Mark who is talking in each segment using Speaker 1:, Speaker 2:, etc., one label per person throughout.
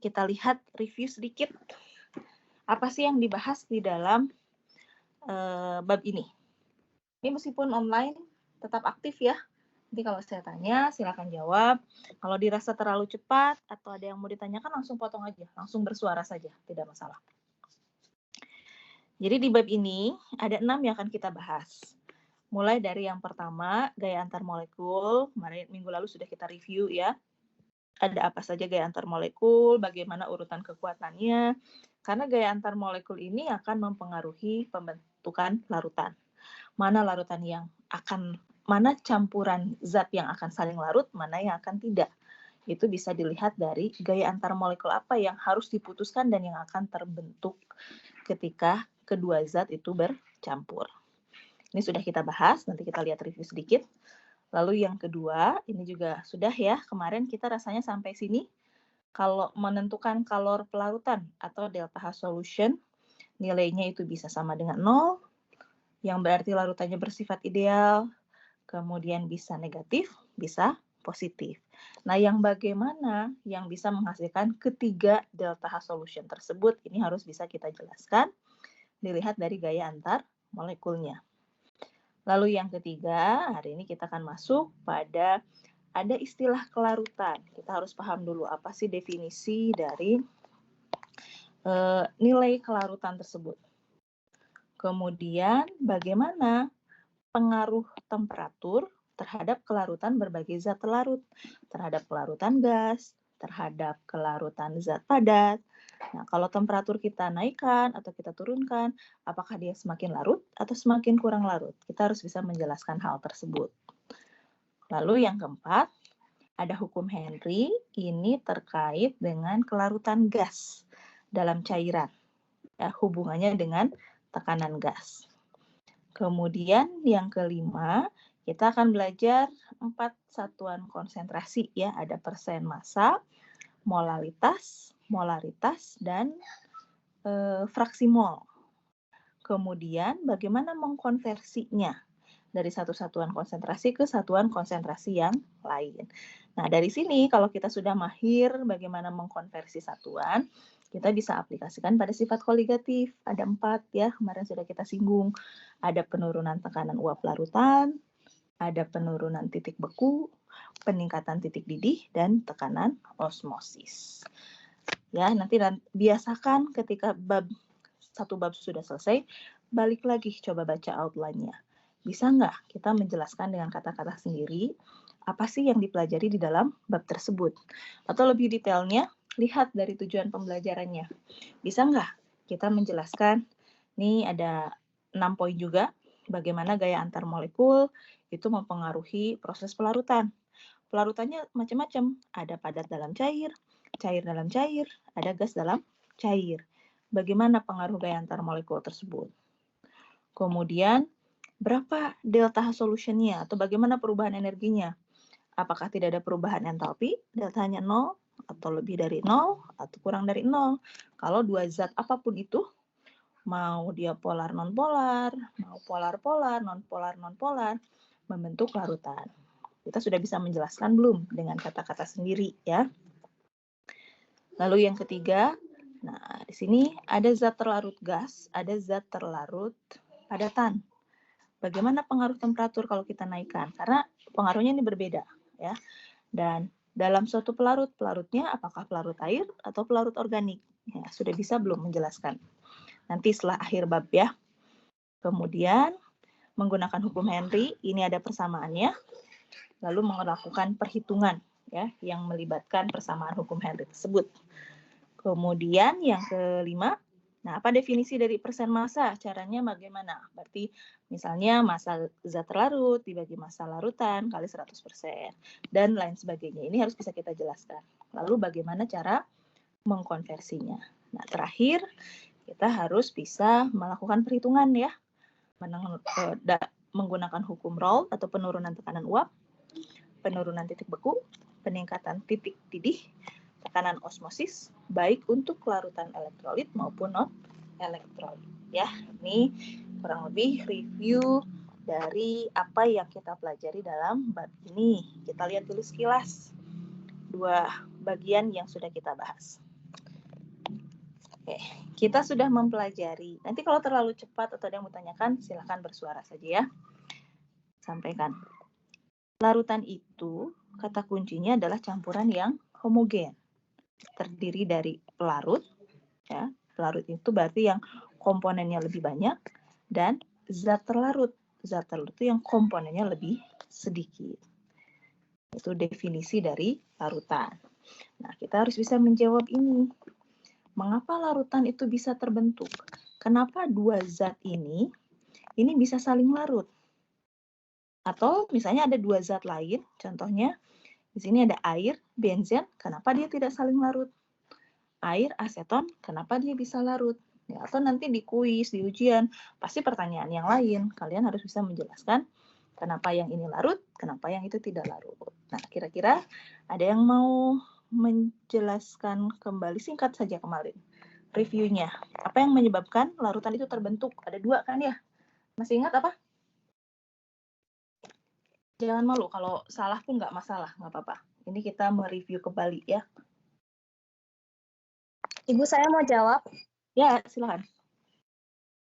Speaker 1: kita lihat review sedikit apa sih yang dibahas di dalam bab ini. Ini meskipun online tetap aktif ya. Nanti kalau saya tanya silakan jawab. Kalau dirasa terlalu cepat atau ada yang mau ditanyakan langsung potong aja, langsung bersuara saja, tidak masalah. Jadi di bab ini ada 6 yang akan kita bahas. Mulai dari yang pertama, gaya antar molekul. Kemarin minggu lalu sudah kita review ya. Ada apa saja gaya antar molekul, bagaimana urutan kekuatannya. Karena gaya antar molekul ini akan mempengaruhi pembentukan larutan. Mana larutan yang akan, mana campuran zat yang akan saling larut, mana yang akan tidak. Itu bisa dilihat dari gaya antar molekul apa yang harus diputuskan dan yang akan terbentuk ketika kedua zat itu bercampur. Ini sudah kita bahas, nanti kita lihat review sedikit. Lalu yang kedua, ini juga sudah ya, kemarin kita rasanya sampai sini. Kalau menentukan kalor pelarutan atau delta H solution, nilainya itu bisa sama dengan 0, yang berarti larutannya bersifat ideal, kemudian bisa negatif, bisa positif. Nah, yang bagaimana yang bisa menghasilkan ketiga delta H solution tersebut, ini harus bisa kita jelaskan, dilihat dari gaya antar molekulnya. Lalu yang ketiga, hari ini kita akan masuk pada ada istilah kelarutan. Kita harus paham dulu apa sih definisi dari nilai kelarutan tersebut. Kemudian bagaimana pengaruh temperatur terhadap kelarutan berbagai zat terlarut, terhadap kelarutan gas, terhadap kelarutan zat padat. Nah, kalau temperatur kita naikkan atau kita turunkan, apakah dia semakin larut atau semakin kurang larut? Kita harus bisa menjelaskan hal tersebut. Lalu yang keempat, ada hukum Henry, ini terkait dengan kelarutan gas dalam cairan. Ya, hubungannya dengan tekanan gas. Kemudian yang kelima, kita akan belajar 4 satuan konsentrasi ya, ada persen massa, molaritas, dan fraksi mol. Kemudian bagaimana mengkonversinya dari satu satuan konsentrasi ke satuan konsentrasi yang lain. Nah, dari sini kalau kita sudah mahir bagaimana mengkonversi satuan, kita bisa aplikasikan pada sifat koligatif. Ada 4 ya, kemarin sudah kita singgung. Ada penurunan tekanan uap larutan, ada penurunan titik beku, peningkatan titik didih, dan tekanan osmosis. Ya, nanti biasakan ketika satu bab sudah selesai, balik lagi coba baca outline-nya. Bisa nggak kita menjelaskan dengan kata-kata sendiri apa sih yang dipelajari di dalam bab tersebut? Atau lebih detailnya, lihat dari tujuan pembelajarannya. Bisa nggak kita menjelaskan, nih ada 6 poin juga, bagaimana gaya antar molekul itu mempengaruhi proses pelarutan. Pelarutannya macam-macam, ada padat dalam cair dalam cair, ada gas dalam cair. Bagaimana pengaruh gaya antar molekul tersebut? Kemudian, berapa delta H solution-nya atau bagaimana perubahan energinya? Apakah tidak ada perubahan entalpi, deltanya 0 atau lebih dari 0 atau kurang dari 0? Kalau dua zat apapun itu, mau dia polar non-polar, mau polar-polar, non-polar, membentuk larutan. Kita sudah bisa menjelaskan belum dengan kata-kata sendiri ya? Lalu yang ketiga, nah di sini ada zat terlarut gas, ada zat terlarut padatan. Bagaimana pengaruh temperatur kalau kita naikkan? Karena pengaruhnya ini berbeda ya. Dan dalam suatu pelarutnya apakah pelarut air atau pelarut organik? Ya, sudah bisa belum menjelaskan? Nanti setelah akhir bab ya. Kemudian menggunakan hukum Henry, ini ada persamaannya. Lalu melakukan perhitungan ya yang melibatkan persamaan hukum Henry tersebut. Kemudian yang kelima, nah apa definisi dari persen massa? Caranya bagaimana? Berarti misalnya massa zat terlarut dibagi massa larutan kali 100% dan lain sebagainya. Ini harus bisa kita jelaskan. Lalu bagaimana cara mengkonversinya? Nah, terakhir kita harus bisa melakukan perhitungan ya. Menggunakan hukum Raoult atau penurunan tekanan uap, penurunan titik beku, peningkatan titik didih, tekanan osmosis, baik untuk larutan elektrolit maupun non-elektrolit. Ya, ini kurang lebih review dari apa yang kita pelajari dalam bab ini. Kita lihat dulu sekilas 2 bagian yang sudah kita bahas. kita sudah mempelajari. Nanti kalau terlalu cepat atau ada yang mau tanyakan, silahkan bersuara saja ya. Sampaikan. Larutan itu, kata kuncinya adalah campuran yang homogen. Terdiri dari pelarut, ya. Pelarut itu berarti yang komponennya lebih banyak, dan zat terlarut. Zat terlarut itu yang komponennya lebih sedikit. Itu definisi dari larutan. Nah, kita harus bisa menjawab ini. Mengapa larutan itu bisa terbentuk? Kenapa dua zat ini bisa saling larut? Atau misalnya ada dua zat lain, contohnya di sini ada air, benzen, kenapa dia tidak saling larut? Air, aseton, kenapa dia bisa larut? Ya, atau nanti di kuis, di ujian, pasti pertanyaan yang lain. Kalian harus bisa menjelaskan kenapa yang ini larut, kenapa yang itu tidak larut. Nah, kira-kira ada yang mau menjelaskan kembali, singkat saja kemarin reviewnya. Apa yang menyebabkan larutan itu terbentuk? Ada dua kan ya? Masih ingat apa? Jangan malu, kalau salah pun nggak masalah, nggak apa-apa. Ini kita mereview kembali ya.
Speaker 2: Ibu, saya mau jawab.
Speaker 1: Ya, silakan.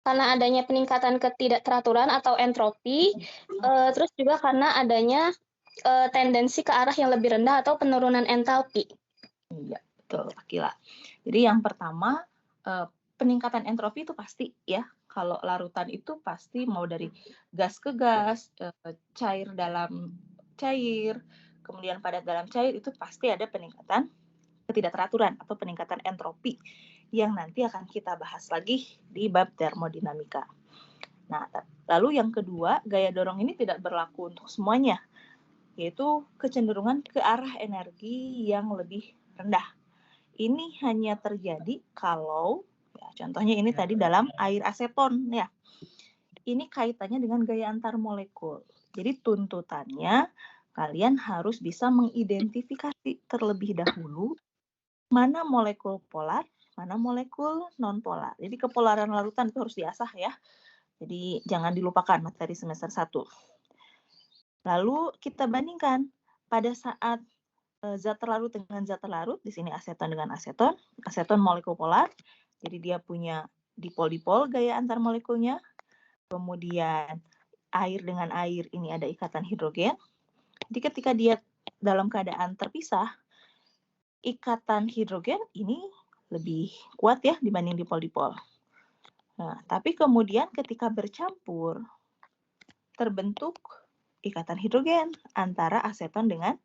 Speaker 2: Karena adanya peningkatan ketidakteraturan atau entropi, terus juga karena adanya tendensi ke arah yang lebih rendah atau penurunan entalpi.
Speaker 1: Iya, betul, Akila. Jadi yang pertama, peningkatan entropi itu pasti ya. Kalau larutan itu pasti mau dari gas ke gas, cair dalam cair, kemudian padat dalam cair, itu pasti ada peningkatan ketidakteraturan atau peningkatan entropi yang nanti akan kita bahas lagi di bab termodinamika. Nah, lalu yang kedua, gaya dorong ini tidak berlaku untuk semuanya, yaitu kecenderungan ke arah energi yang lebih rendah. Ini hanya terjadi kalau, ya, contohnya ini tadi dalam air aseton ya. Ini kaitannya dengan gaya antar molekul. Jadi tuntutannya kalian harus bisa mengidentifikasi terlebih dahulu mana molekul polar, mana molekul non-polar. Jadi kepolaran larutan itu harus diasah ya. Jadi jangan dilupakan materi semester 1. Lalu kita bandingkan pada saat zat terlarut dengan zat terlarut, di sini aseton dengan aseton. Aseton molekul polar, jadi dia punya dipol-dipol gaya antar molekulnya. Kemudian air dengan air ini ada ikatan hidrogen. Jadi ketika dia dalam keadaan terpisah, ikatan hidrogen ini lebih kuat ya dibanding dipol-dipol. Nah, tapi kemudian ketika bercampur, terbentuk ikatan hidrogen antara aseton dengan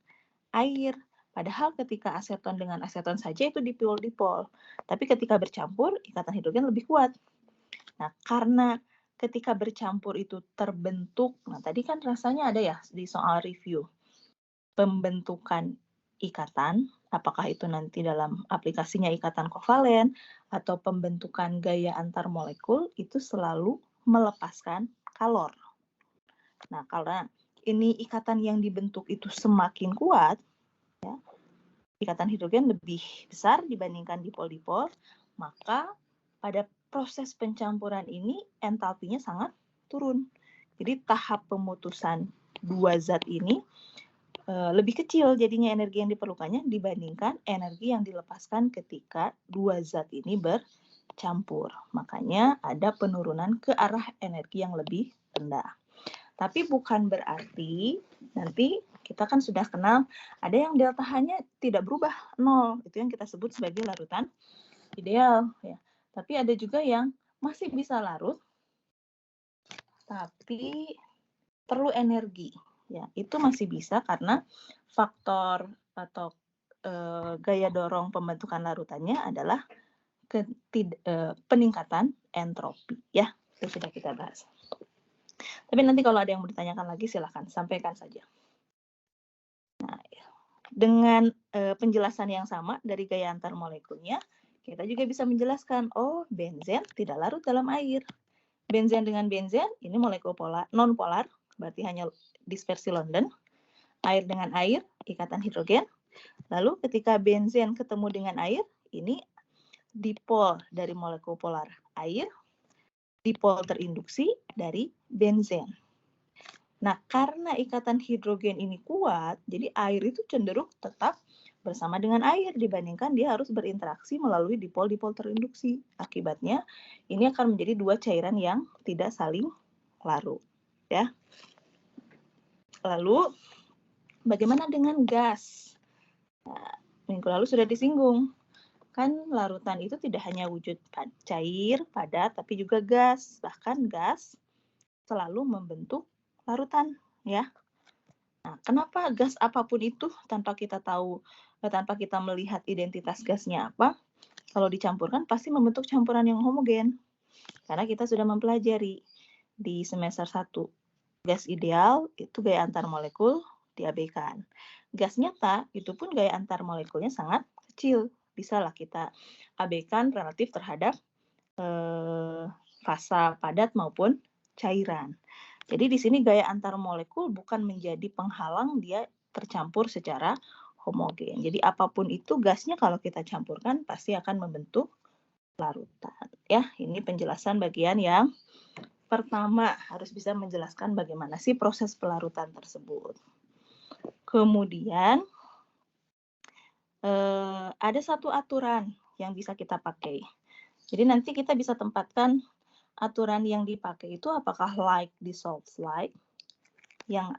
Speaker 1: air. Padahal ketika aseton dengan aseton saja itu dipol-dipol. Tapi ketika bercampur, ikatan hidrogen lebih kuat. Nah, karena ketika bercampur itu terbentuk, nah tadi kan rasanya ada ya di soal review, pembentukan ikatan, apakah itu nanti dalam aplikasinya ikatan kovalen, atau pembentukan gaya antar molekul, itu selalu melepaskan kalor. Nah, karena ini ikatan yang dibentuk itu semakin kuat, ya, ikatan hidrogen lebih besar dibandingkan dipol-dipol, maka pada proses pencampuran ini entalpinya sangat turun. Jadi tahap pemutusan dua zat ini lebih kecil jadinya energi yang diperlukannya dibandingkan energi yang dilepaskan ketika dua zat ini bercampur. Makanya ada penurunan ke arah energi yang lebih rendah. Tapi bukan berarti nanti kita kan sudah kenal ada yang delta H-nya tidak berubah, 0. Itu yang kita sebut sebagai larutan ideal. Ya. Tapi ada juga yang masih bisa larut, tapi perlu energi. Ya, itu masih bisa karena faktor atau gaya dorong pembentukan larutannya adalah peningkatan entropi. Ya, itu sudah kita bahas. Tapi nanti kalau ada yang mau ditanyakan lagi, silahkan sampaikan saja. Nah, dengan penjelasan yang sama dari gaya antar molekulnya, kita juga bisa menjelaskan, oh, benzen tidak larut dalam air. Benzen dengan benzen, ini molekul non-polar, berarti hanya dispersi London. Air dengan air, ikatan hidrogen. Lalu ketika benzen ketemu dengan air, ini dipol dari molekul polar air, dipol terinduksi dari benzen. Nah, karena ikatan hidrogen ini kuat, jadi air itu cenderung tetap bersama dengan air dibandingkan dia harus berinteraksi melalui dipol-dipol terinduksi. Akibatnya ini akan menjadi dua cairan yang tidak saling larut, ya. Lalu bagaimana dengan gas? Nah, minggu lalu sudah disinggung. Kan larutan itu tidak hanya wujud cair, padat, tapi juga gas. Bahkan gas selalu membentuk larutan, ya. Nah, kenapa gas apapun itu tanpa kita tahu, tanpa kita melihat identitas gasnya apa, kalau dicampurkan pasti membentuk campuran yang homogen. Karena kita sudah mempelajari di semester 1. Gas ideal itu gaya antar molekul diabaikan. Gas nyata itu pun gaya antar molekulnya sangat kecil. Bisalah kita abaikan relatif terhadap fasa padat maupun cairan. Jadi di sini gaya antar molekul bukan menjadi penghalang dia tercampur secara homogen. Jadi apapun itu gasnya kalau kita campurkan pasti akan membentuk larutan. Ya, ini penjelasan bagian yang pertama, harus bisa menjelaskan bagaimana sih proses pelarutan tersebut. Kemudian ada satu aturan yang bisa kita pakai. Jadi nanti kita bisa tempatkan aturan yang dipakai itu apakah like dissolves like, yang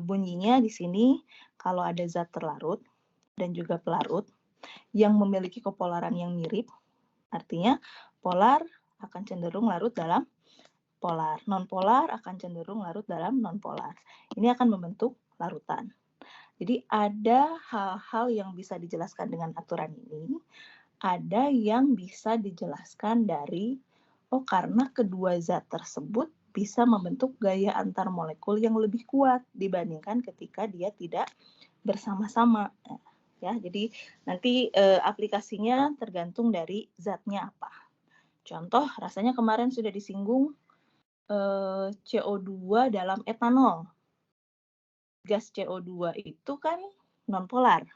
Speaker 1: bunyinya di sini kalau ada zat terlarut dan juga pelarut yang memiliki kepolaran yang mirip, artinya polar akan cenderung larut dalam polar, non-polar akan cenderung larut dalam non-polar. Ini akan membentuk larutan. Jadi ada hal-hal yang bisa dijelaskan dengan aturan ini, ada yang bisa dijelaskan dari karena kedua zat tersebut bisa membentuk gaya antar molekul yang lebih kuat dibandingkan ketika dia tidak bersama-sama. Ya, jadi nanti aplikasinya tergantung dari zatnya apa. Contoh, rasanya kemarin sudah disinggung CO2 dalam etanol. Gas CO2 itu kan non-polar,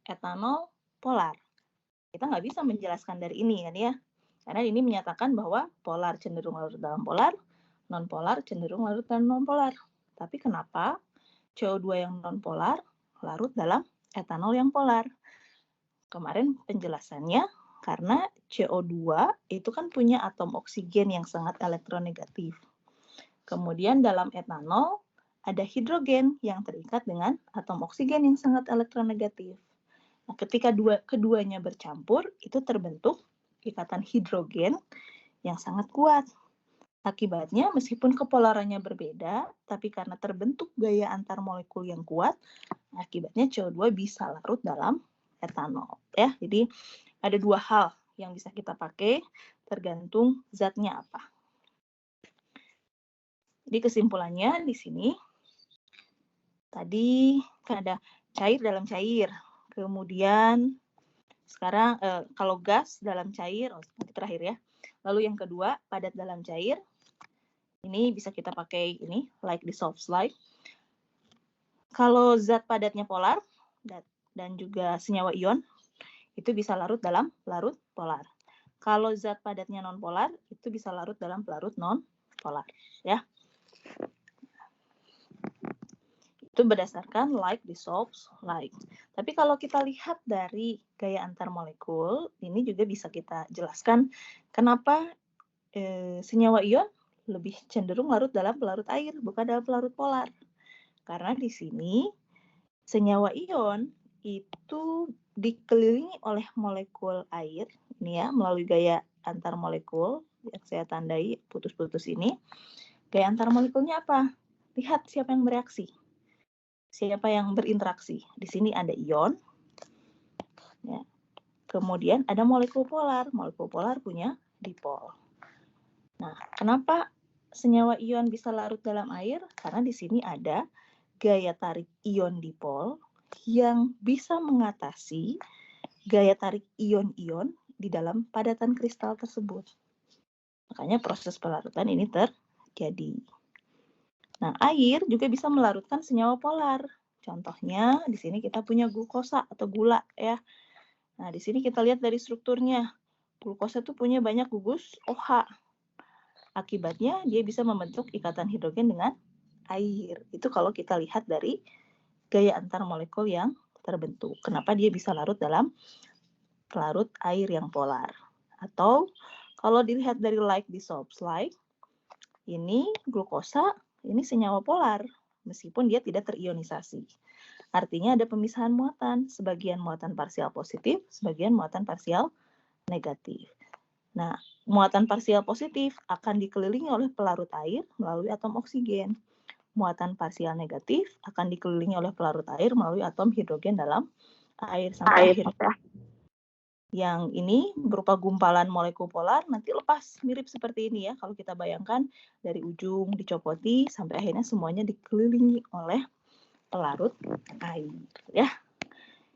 Speaker 1: etanol polar. Kita nggak bisa menjelaskan dari ini kan ya, karena ini menyatakan bahwa polar cenderung larut dalam polar, non-polar cenderung larut dalam non-polar. Tapi kenapa CO2 yang non-polar larut dalam etanol yang polar? Kemarin penjelasannya karena CO2 itu kan punya atom oksigen yang sangat elektronegatif. Kemudian dalam etanol ada hidrogen yang terikat dengan atom oksigen yang sangat elektronegatif. Nah, ketika keduanya bercampur, itu terbentuk ikatan hidrogen yang sangat kuat. Akibatnya, meskipun kepolarannya berbeda, tapi karena terbentuk gaya antar molekul yang kuat, akibatnya CO2 bisa larut dalam etanol. Ya, jadi ada dua hal yang bisa kita pakai, tergantung zatnya apa. Jadi kesimpulannya di sini, tadi kan ada cair dalam cair. Kemudian sekarang kalau gas dalam cair, nanti terakhir ya. Lalu yang kedua, padat dalam cair. Ini bisa kita pakai ini, like dissolves like. Kalau zat padatnya polar dan juga senyawa ion, itu bisa larut dalam pelarut polar. Kalau zat padatnya non-polar, itu bisa larut dalam pelarut non-polar. Ya. Itu berdasarkan like dissolves like. Tapi kalau kita lihat dari gaya antar molekul, ini juga bisa kita jelaskan kenapa senyawa ion lebih cenderung larut dalam pelarut air, bukan dalam pelarut polar. Karena di sini senyawa ion itu dikelilingi oleh molekul air, ini ya, melalui gaya antar molekul yang saya tandai putus-putus ini. Gaya antar molekulnya apa? Lihat siapa yang bereaksi. Siapa yang berinteraksi? Di sini ada ion, ya. Kemudian ada molekul polar. Molekul polar punya dipol. Nah, kenapa senyawa ion bisa larut dalam air? Karena di sini ada gaya tarik ion dipol yang bisa mengatasi gaya tarik ion-ion di dalam padatan kristal tersebut. Makanya proses pelarutan ini terjadi. Nah, air juga bisa melarutkan senyawa polar. Contohnya, di sini kita punya glukosa atau gula ya. Nah, di sini kita lihat dari strukturnya. Glukosa itu punya banyak gugus OH. Akibatnya, dia bisa membentuk ikatan hidrogen dengan air. Itu kalau kita lihat dari gaya antar molekul yang terbentuk. Kenapa dia bisa larut dalam pelarut air yang polar? Atau kalau dilihat dari like di slide, ini glukosa, ini senyawa polar, meskipun dia tidak terionisasi. Artinya ada pemisahan muatan, sebagian muatan parsial positif, sebagian muatan parsial negatif. Nah, muatan parsial positif akan dikelilingi oleh pelarut air melalui atom oksigen. Muatan parsial negatif akan dikelilingi oleh pelarut air melalui atom hidrogen dalam air sampai akhirnya. Yang ini berupa gumpalan molekul polar, nanti lepas, mirip seperti ini ya. Kalau kita bayangkan dari ujung dicopoti sampai akhirnya semuanya dikelilingi oleh pelarut air ya.